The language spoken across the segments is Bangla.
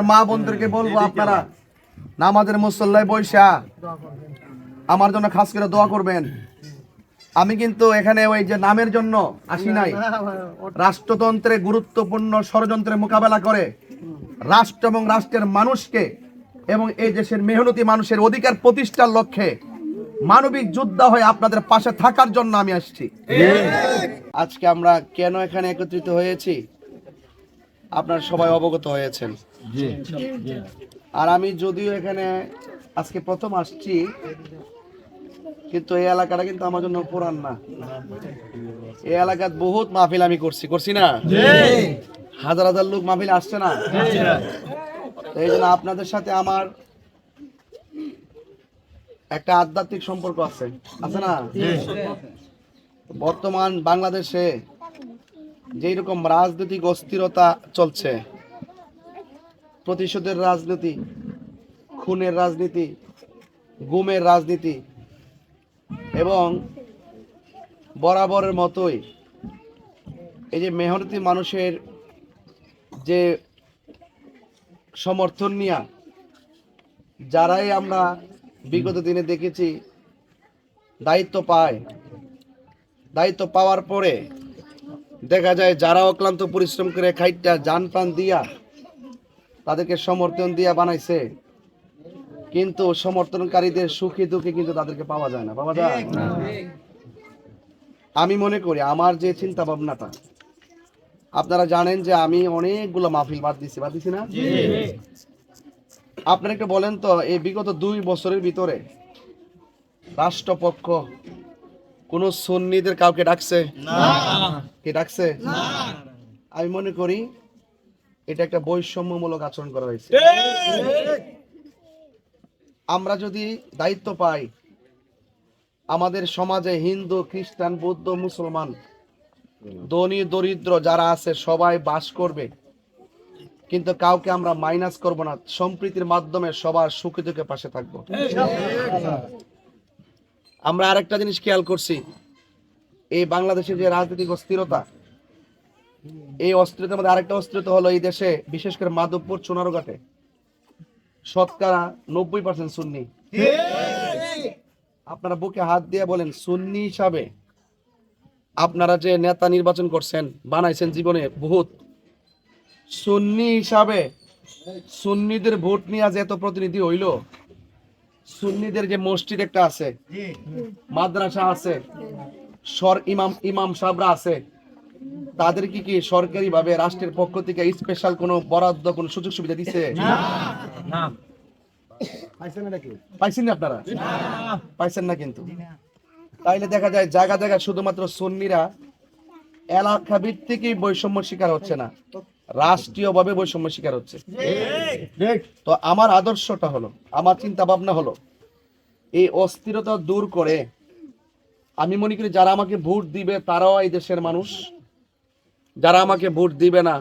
মা বোনদেরকে বলবো, আপনারা নামাজের মুসল্লায় বৈশা আমার জন্য খাস করে দোয়া করবেন। আমি কিন্তু এখানে ওই যে নামের জন্য আসি নাই, রাষ্ট্রতন্ত্রে গুরুত্বপূর্ণ ষড়যন্ত্রের মোকাবেলা করে রাষ্ট্র এবং রাষ্ট্রের মানুষকে এবং এই দেশের মেহনতি মানুষের অধিকার প্রতিষ্ঠার লক্ষ্যে মানবিক যোদ্ধা হয়ে আপনাদের পাশে থাকার জন্য আমি আসছি। আজকে আমরা কেন এখানে একত্রিত হয়েছি আপনারা সবাই অবগত হয়েছেন। আর আমি যদিও এখানে আজকে প্রথম আসছি, কিন্তু এই এলাকাটা কিন্তু আমার জন্য পুরান না। এই এলাকাত বহুত মাহফিল আমি করছি না, হাজার হাজার লোক মাহফিল আসছে না। এই জন্য আপনাদের সাথে আমার একটা আধ্যাত্মিক সম্পর্ক আছে না। বর্তমান বাংলাদেশে যেই রকম রাজনৈতিক অস্থিরতা চলছে, প্রতিশোধের রাজনীতি, খুনের রাজনীতি, গুমের রাজনীতি, এবং বরাবরের মতোই এই যে মেহনতি মানুষের যে সমর্থন নিয়ে যারাই আমরা বিগত দিনে দেখেছি দায়িত্ব পাওয়ার পরে দেখা যায় যারা অক্লান্ত পরিশ্রম করে খাইটা জান প্রাণ দিয়া তাদেরকে সমর্থন দিয়া বানাইছে, কিন্তু সমর্থনকারীদের সুখী দুঃখে কিন্তু তাদেরকে পাওয়া যায় না। আমি মনে করি আমার যে চিন্তা ভাবনাটা, আপনারা জানেন যে আমি অনেকগুলো মাহফিল বাদ দিছি না। আপনারা একটু বলেন তো, এই বিগত 2 বছরের ভিতরে রাষ্ট্রপক্ষ কোন সুন্নিদের কাউকে ডাকছে? আমি মনে করি এটা একটা বৈষম্যমূলক আচরণ করা হয়েছে। আমরা যদি দায়িত্ব পাই, আমাদের সমাজে হিন্দু, খ্রিস্টান, বৌদ্ধ, মুসলমান, ধনী দরিদ্র যারা আছে সবাই বাস করবে, কিন্তু কাউকে আমরা মাইনাস করব না। সম্প্রীতির মাধ্যমে সবার সুখে দুঃখে পাশে থাকবো। আমরা আরেকটা জিনিস খেয়াল করছি, এই বাংলাদেশের যে রাজনৈতিক অস্থিরতা, এই অস্থিরতার মধ্যে আরেকটা অস্থিরতা হলো এই দেশে, বিশেষ করে মাধবপুর, সোনারঘাটে শতকরা 90% সুন্নি। আপনারা বুকে হাত দিয়ে বলেন, সুন্নি হিসাবে আপনারা যে নেতা নির্বাচন করছেন, বানাইছেন জীবনে বহুত, সুন্নি হিসাবে সুন্নিদের ভোট নিয়ে আজ এত প্রতিনিধি হইল, সুন্নিদের যে মসজিদ একটা আছে, মাদ্রাসা আছে, ইমাম সাহেবরা আছে, তাদের কি সরকারি ভাবে রাষ্ট্রের পক্ষ থেকে স্পেশাল কোনো বরাদ্দ, কোনো সুযোগ সুবিধা দিছে? পাইছেন না আপনারা? পাইছেন না। কিন্তু তাইলে দেখা যায় জায়গা জায়গা শুধুমাত্র সুন্নিরা এলাকা ভিত্তিকই বৈষম্য শিকার হচ্ছে না, রাষ্ট্রীয়ভাবে বৈষম্য শিকার হচ্ছে। তো আমার আদর্শটা হলো, আমার চিন্তা ভাবনা হলো, এই অস্থিরতা দূর করে আমি মনে করি যারা আমাকে ভোট দিবে তারাও এই দেশের মানুষ, যারা আমাকে ভোট দিবে না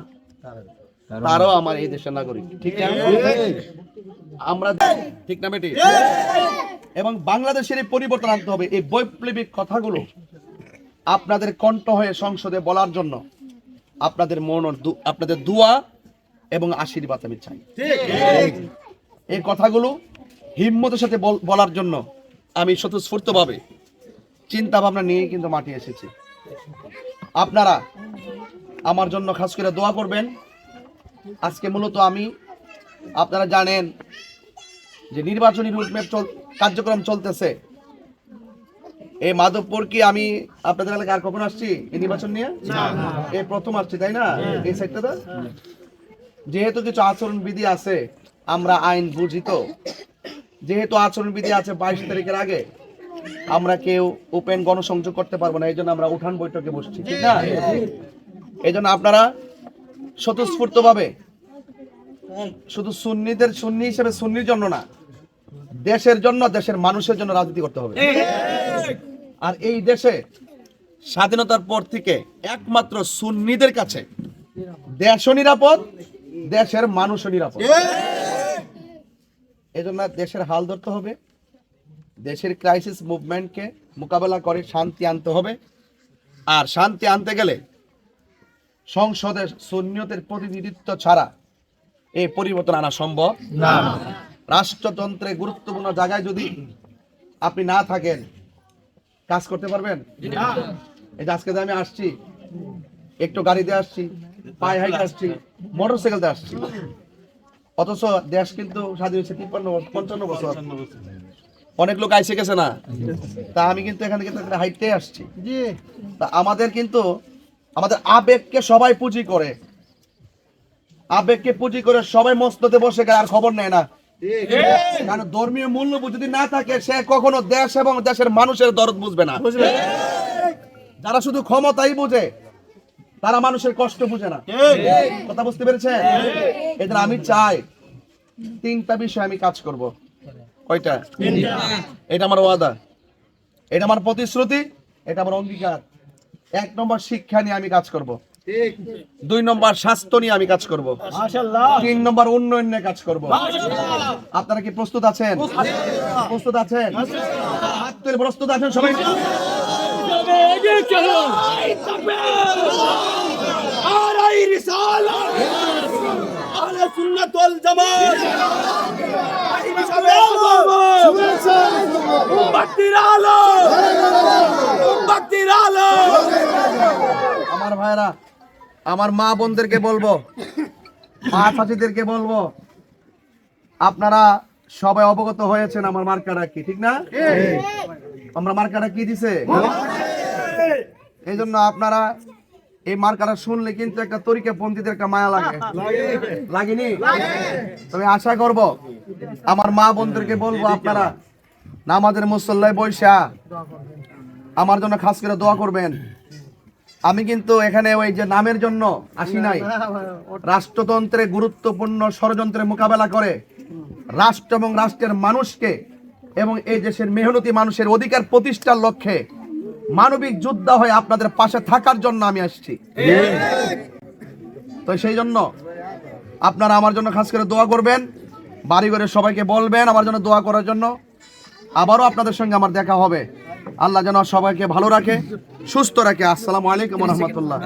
তারাও আমার এই দেশের নাগরিক। ঠিক না? আমরা ঠিক না বেটি? এবং বাংলাদেশের এই পরিবর্তন আনতে হবে। এই বৈপ্লবিক কথাগুলো আপনাদের কণ্ঠ হয়ে সংসদে বলার জন্য আপনাদের দোয়া এবং আশীর্বাদ আমি চাই। এই কথাগুলো হিম্মতের সাথে বলার জন্য আমি স্বতঃস্ফূর্তভাবে চিন্তা ভাবনা নিয়ে কিন্তু মাঠে এসেছি। আপনারা আমার জন্য খাস করে দোয়া করবেন। আজকে মূলত আপনারা জানেন যে নির্বাচনী রুটম্যাপ কার্যক্রম চলতেছে। এই মাধবপুর কি আমি আপনাদের এলাকায় আর কখন আসছি এই নির্বাচন নিয়ে? এই প্রথম আসছি, তাই না? এই সাইডটা যেহেতু কিছু আচরণ বিধি আছে, আমরা আইন বুঝি, তো যেহেতু আচরণ বিধি আছে 22 তারিখের আগে আমরা কেউ ওপেন গণসংযোগ করতে পারবো না, এই জন্য আমরা উঠান বৈঠকে বসছি। ঠিক না? এই জন্য আপনারা স্বতঃস্ফূর্ত ভাবে শুধু সুন্নি হিসেবে সুন্নির জন্য না, দেশের জন্য, দেশের মানুষের জন্য রাজনীতি করতে হবে। আর এই দেশে স্বাধীনতার পর থেকে একমাত্র সুন্নিদের কাছে দেশও নিরাপদ, দেশের মানুষও নিরাপদ। এই জন্য দেশের হাল ধরতে হবে, দেশের ক্রাইসিস মুভমেন্টকে মোকাবেলা করে শান্তি আনতে হবে। আর শান্তি আনতে গেলে সংসদে সুন্নিয়তের প্রতিনিধিত্ব ছাড়া এই পরিবর্তন আনা সম্ভব না। রাষ্ট্রযন্ত্রে গুরুত্বপূর্ণ জায়গায় যদি আপনি না থাকেন, কাজ করতে পারবেন? এই যে আজকে যে আমি আসছি, একটু গাড়িতে আসছি, পায়ে হাইটে আসছি, মোটরসাইকেলতে আসছি, অথচ দেশ কিন্তু স্বাধীন হয়েছে 55 বছর। অনেক লোক আইসে গেছে না, তা আমি কিন্তু এখানে কিন্তু হাইটে আসছি। তা আমাদের কিন্তু আমাদের আবেগকে সবাই পুঁজি করে, আবেগকে পুঁজি করে সবাই মস্ততে বসে গেলে আর খবর নেয় না। কারণ ধর্মীয় মূল্যবোধ যদি না থাকে, সে কখনো দেশ এবং দেশের মানুষের দরদ বুঝবে না। যারা শুধু ক্ষমতাই বুঝে, তারা মানুষের কষ্ট বুঝে না। কথা বুঝতে পেরেছেন? এদের আমি চাই 3টা বিষয় আমি কাজ করব। কয়টা? এটা আমার ওয়াদা, এটা আমার প্রতিশ্রুতি, এটা আমার অঙ্গীকার। 1 নম্বর শিক্ষা নিয়ে আমি কাজ করব, 2 নম্বর স্বাস্থ্য নিয়ে আমি কাজ করব, 3 নম্বর উন্নয়ন নিয়ে কাজ করব। আপনারা কি প্রস্তুত আছেন? প্রস্তুত আছেন? হাত তুলে প্রস্তুত আছেন সবাই? আমার ভাইরা, আমার মা বোনদেরকে বলবো, মা চাচিদেরকে বলবো, আপনারা সবাই অবগত হয়েছেন আমার মার্কাটা কি, ঠিক না? আমরা মার্কাটা কি দিছে, এই জন্য আপনারা এই মার্কাটা শুনলে কিন্তু একটা তরিকাপন্থীদের একটা মায়া লাগে, লাগেনি? তবে আশা করব আমার মা বোনদেরকে বলবো, আপনারা নামাজের মুসল্লায় বৈশা আমার জন্য খাস করে দোয়া করবেন। আমি কিন্তু এখানে ওই যে নামের জন্য আসি নাই, রাষ্ট্রতন্ত্রে গুরুত্বপূর্ণ ষড়যন্ত্রের মোকাবেলা করে রাষ্ট্র এবং রাষ্ট্রের মানুষকে এবং এই দেশের মেহনতি মানুষের অধিকার প্রতিষ্ঠার লক্ষ্যে মানবিক যোদ্ধা হয়ে আপনাদের পাশে থাকার জন্য আমি আসছি। তো সেই জন্য আপনারা আমার জন্য খাস করে দোয়া করবেন, বাড়ি ঘরে সবাইকে বলবেন আমার জন্য দোয়া করার জন্য। আবারও আপনাদের সঙ্গে আমার দেখা হবে। আল্লাহ যেন সবাইকে ভালো রাখে, সুস্থ রাখে। আসসালামু আলাইকুম ওয়া রাহমাতুল্লাহ।